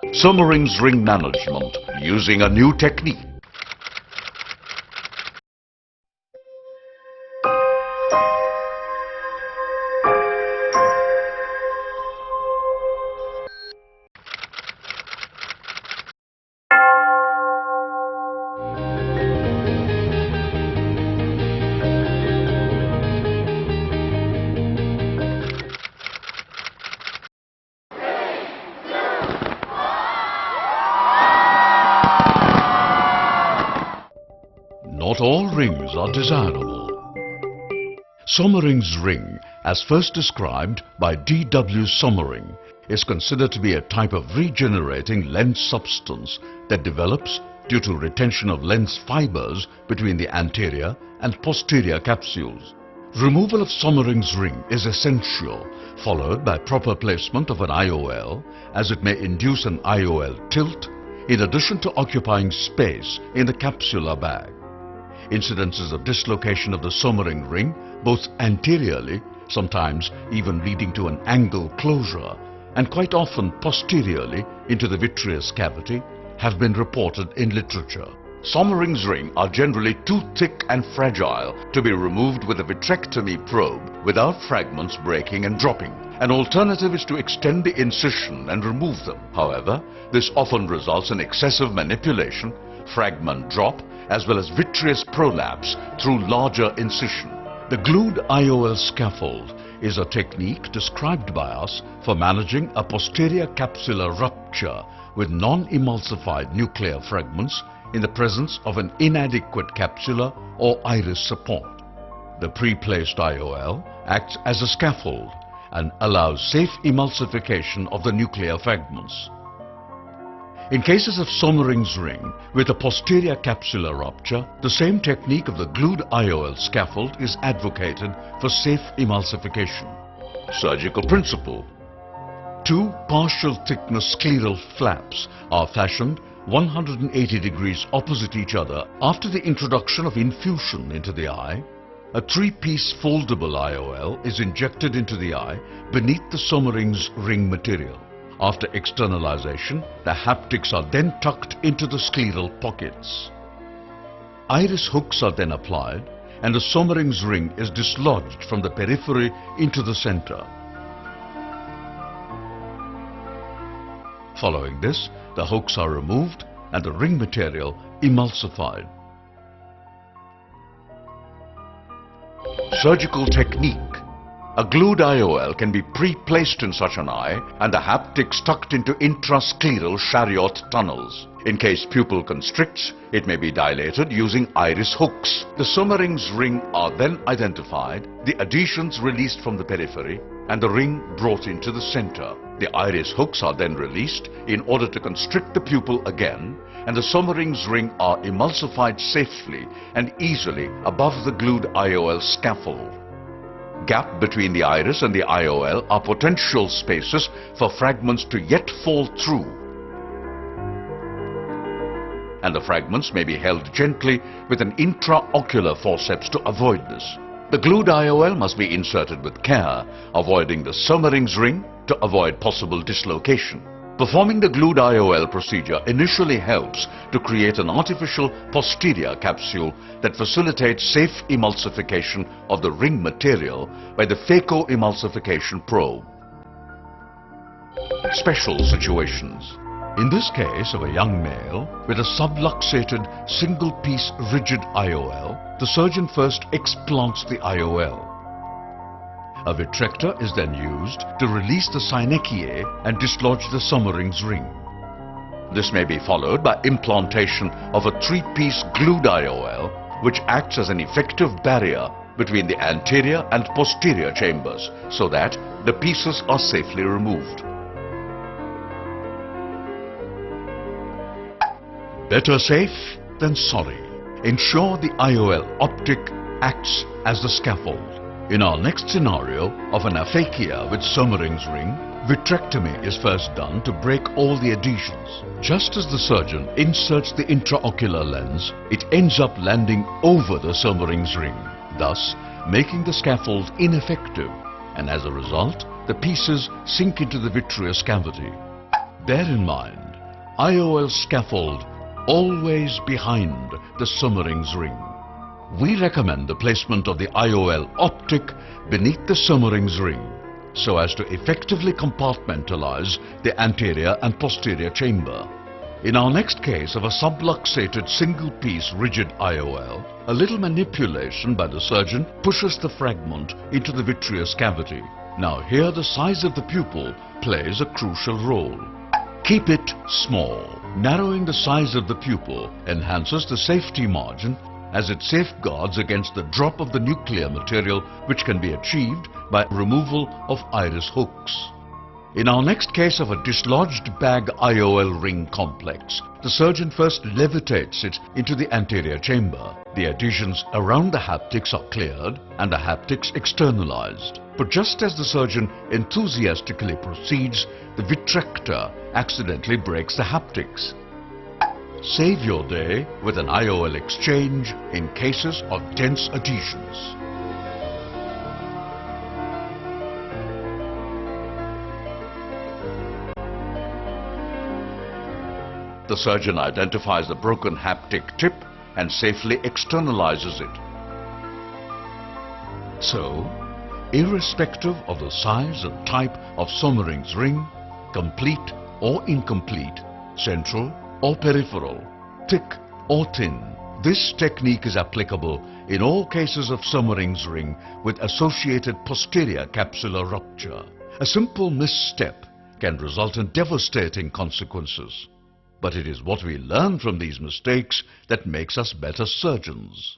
Soemmering's ring management using a new technique. Not all rings are desirable. Soemmering's ring, as first described by D.W. Soemmering, is considered to be a type of regenerating lens substance that develops due to retention of lens fibers between the anterior and posterior capsules. Removal of Soemmering's ring is essential, followed by proper placement of an IOL, as it may induce an IOL tilt in addition to occupying space in the capsular bag. Incidences of dislocation of the Soemmering ring, both anteriorly, sometimes even leading to an angle closure, and quite often posteriorly into the vitreous cavity, have been reported in literature. Soemmering's ring are generally too thick and fragile to be removed with a vitrectomy probe without fragments breaking and dropping. An alternative is to extend the incision and remove them. However, this often results in excessive manipulation, fragment drop, as well as vitreous prolapse through larger incision. The glued IOL scaffold is a technique described by us for managing a posterior capsular rupture with non-emulsified nuclear fragments in the presence of an inadequate capsular or iris support. The pre-placed IOL acts as a scaffold and allows safe emulsification of the nuclear fragments. In cases of Soemmering's ring with a posterior capsular rupture, the same technique of the glued IOL scaffold is advocated for safe emulsification. Surgical principle. Two partial thickness scleral flaps are fashioned 180 degrees opposite each other after the introduction of infusion into the eye. A three-piece foldable IOL is injected into the eye beneath the Soemmering's ring material. After externalization, the haptics are then tucked into the scleral pockets. Iris hooks are then applied and the Soemmering's ring is dislodged from the periphery into the center. Following this, the hooks are removed and the ring material emulsified. Surgical technique. A glued IOL can be pre-placed in such an eye and the haptics tucked into intrascleral chariot tunnels. In case pupil constricts, it may be dilated using iris hooks. The Soemmering's ring are then identified, the adhesions released from the periphery, and the ring brought into the center. The iris hooks are then released in order to constrict the pupil again, and the Soemmering's ring are emulsified safely and easily above the glued IOL scaffold. Gap between the iris and the IOL are potential spaces for fragments to yet fall through, and the fragments may be held gently with an intraocular forceps to avoid this. The glued IOL must be inserted with care, avoiding the Soemmering's ring to avoid possible dislocation. Performing the glued IOL procedure initially helps to create an artificial posterior capsule that facilitates safe emulsification of the ring material by the phacoemulsification probe. Special situations. In this case of a young male with a subluxated single-piece rigid IOL, the surgeon first explants the IOL. A vitrector is then used to release the synechiae and dislodge the Soemmering's ring. This may be followed by implantation of a three-piece glued IOL, which acts as an effective barrier between the anterior and posterior chambers so that the pieces are safely removed. Better safe than sorry. Ensure the IOL optic acts as the scaffold. In our next scenario of an aphakia with Soemmering's ring, vitrectomy is first done to break all the adhesions. Just as the surgeon inserts the intraocular lens, it ends up landing over the Soemmering's ring, thus making the scaffold ineffective, and as a result, the pieces sink into the vitreous cavity. Bear in mind IOL scaffold always behind the Soemmering's ring. We recommend the placement of the IOL optic beneath the Soemmering's ring so as to effectively compartmentalize the anterior and posterior chamber. In our next case of a subluxated single-piece rigid IOL, a little manipulation by the surgeon pushes the fragment into the vitreous cavity. Now here the size of the pupil plays a crucial role. Keep it small. Narrowing the size of the pupil enhances the safety margin as it safeguards against the drop of the nuclear material, which can be achieved by removal of iris hooks. In our next case of a dislodged bag IOL ring complex, the surgeon first levitates it into the anterior chamber. The adhesions around the haptics are cleared and the haptics externalized. But just as the surgeon enthusiastically proceeds, the vitrector accidentally breaks the haptics. Save your day with an IOL exchange in cases of dense adhesions. The surgeon identifies the broken haptic tip and safely externalizes it. So, irrespective of the size and type of Soemmering's ring, complete or incomplete, central or peripheral, thick or thin, this technique is applicable in all cases of Soemmering's ring with associated posterior capsular rupture. A simple misstep can result in devastating consequences. But it is what we learn from these mistakes that makes us better surgeons.